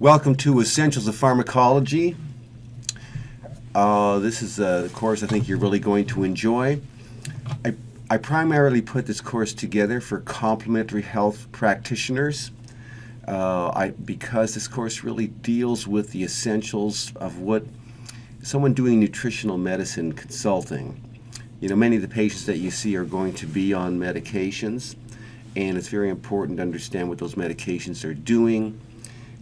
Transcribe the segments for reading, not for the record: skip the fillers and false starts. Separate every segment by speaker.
Speaker 1: Welcome to Essentials of Pharmacology. This is a course I think you're really going to enjoy. I primarily put this course together for complementary health practitioners because this course really deals with the essentials of what someone doing nutritional medicine consulting. You know, many of the patients that you see are going to be on medications, and it's very important to understand what those medications are doing,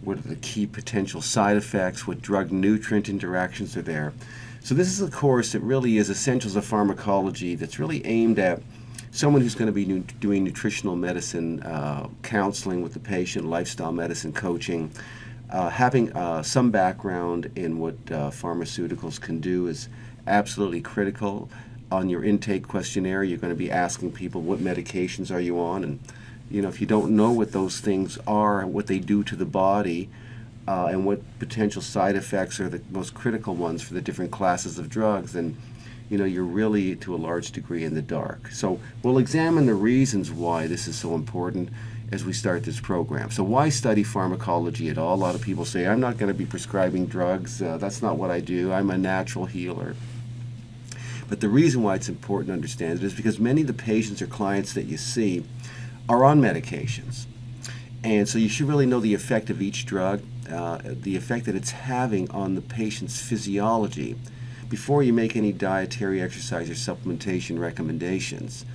Speaker 1: what are the key potential side effects, what drug-nutrient interactions are there. So this is a course that really is Essentials of Pharmacology that's really aimed at someone who's going to be doing nutritional medicine counseling with the patient, lifestyle medicine coaching. Having some background in what pharmaceuticals can do is absolutely critical. On your intake questionnaire, you're going to be asking people what medications are you on, and if you don't know what those things are, what they do to the body, and what potential side effects are the most critical ones for the different classes of drugs, then you're really to a large degree in the dark. So we'll examine the reasons why this is so important as we start this program. So why study pharmacology at all? A lot of people say, I'm not going to be prescribing drugs. That's not what I do. I'm a natural healer. But the reason why it's important to understand it is because many of the patients or clients that you see are on medications. And so you should really know the effect of each drug, the effect that it's having on the patient's physiology before you make any dietary, exercise, or supplementation recommendations.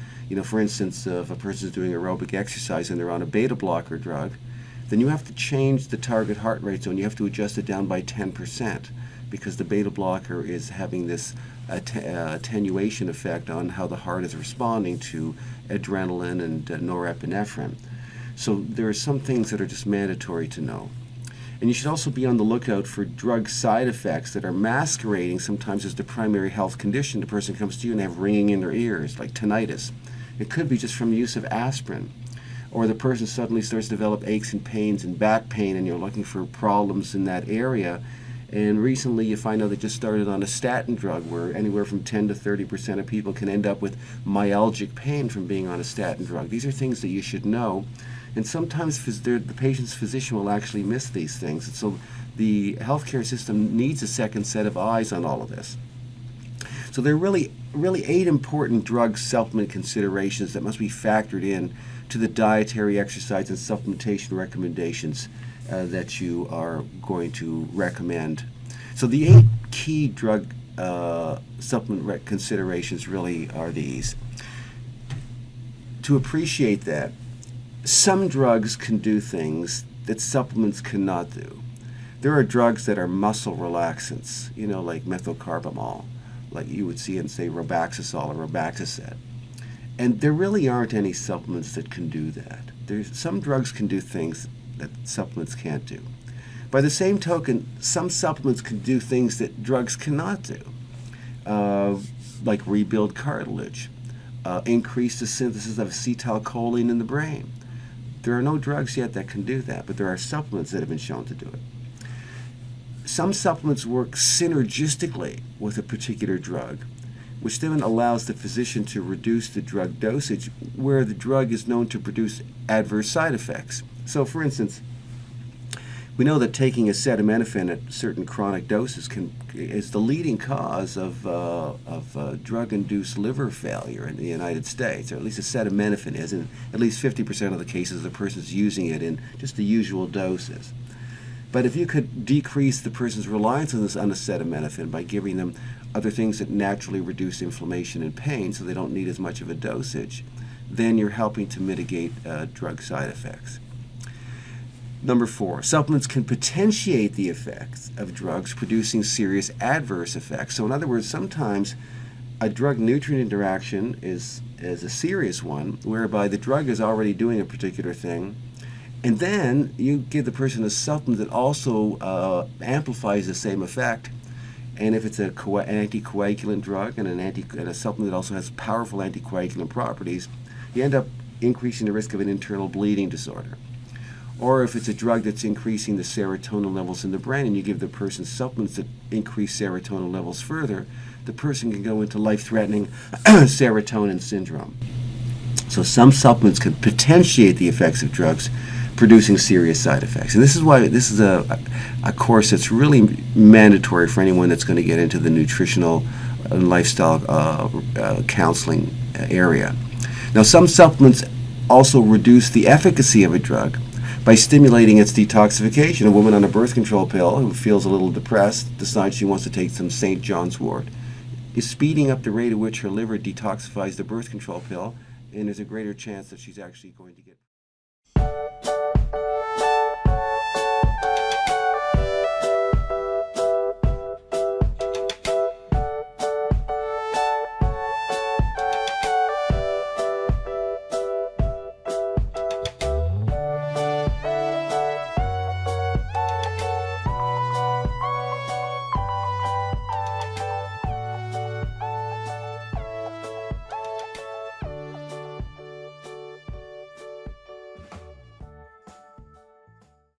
Speaker 1: For instance, if a person is doing aerobic exercise and they're on a beta blocker drug, then you have to change the target heart rate zone. You have to adjust it down by 10% because the beta blocker is having this attenuation effect on how the heart is responding to adrenaline and norepinephrine. So there are some things that are just mandatory to know. And you should also be on the lookout for drug side effects that are masquerading sometimes as the primary health condition. The person comes to you and they have ringing in their ears, like tinnitus. It could be just from the use of aspirin. Or the person suddenly starts to develop aches and pains and back pain, and you're looking for problems in that area. And recently you find out they just started on a statin drug where anywhere from 10 to 30% of people can end up with myalgic pain from being on a statin drug. These are things that you should know. And sometimes the patient's physician will actually miss these things. And so the healthcare system needs a second set of eyes on all of this. So there are really 8 important drug supplement considerations that must be factored in to the dietary, exercise, and supplementation recommendations that you are going to recommend. So the 8 key drug supplement considerations really are these. To appreciate that, some drugs can do things that supplements cannot do. There are drugs that are muscle relaxants, like methocarbamol, like you would see in, say, robaxisol or robaxacet. And there really aren't any supplements that can do that. Some drugs can do things that supplements can't do. By the same token, some supplements can do things that drugs cannot do, like rebuild cartilage, increase the synthesis of acetylcholine in the brain. There are no drugs yet that can do that, but there are supplements that have been shown to do it. Some supplements work synergistically with a particular drug, which then allows the physician to reduce the drug dosage where the drug is known to produce adverse side effects. So, for instance, we know that taking acetaminophen at certain chronic doses is the leading cause of drug-induced liver failure in the United States, or at least acetaminophen is. In at least 50% of the cases, the person's using it in just the usual doses. But if you could decrease the person's reliance on acetaminophen by giving them other things that naturally reduce inflammation and pain so they don't need as much of a dosage, then you're helping to mitigate drug side effects. Number 4, supplements can potentiate the effects of drugs, producing serious adverse effects. So in other words, sometimes a drug-nutrient interaction is a serious one, whereby the drug is already doing a particular thing, and then you give the person a supplement that also amplifies the same effect. And if it's an anticoagulant drug and a supplement that also has powerful anticoagulant properties, you end up increasing the risk of an internal bleeding disorder. Or if it's a drug that's increasing the serotonin levels in the brain and you give the person supplements that increase serotonin levels further, the person can go into life-threatening serotonin syndrome. So some supplements can potentiate the effects of drugs, producing serious side effects. And this is why this is a course that's really mandatory for anyone that's going to get into the nutritional and lifestyle counseling area. Now, some supplements also reduce the efficacy of a drug by stimulating its detoxification. A woman on a birth control pill who feels a little depressed decides she wants to take some St. John's wort, is speeding up the rate at which her liver detoxifies the birth control pill, and there's a greater chance that she's actually going to get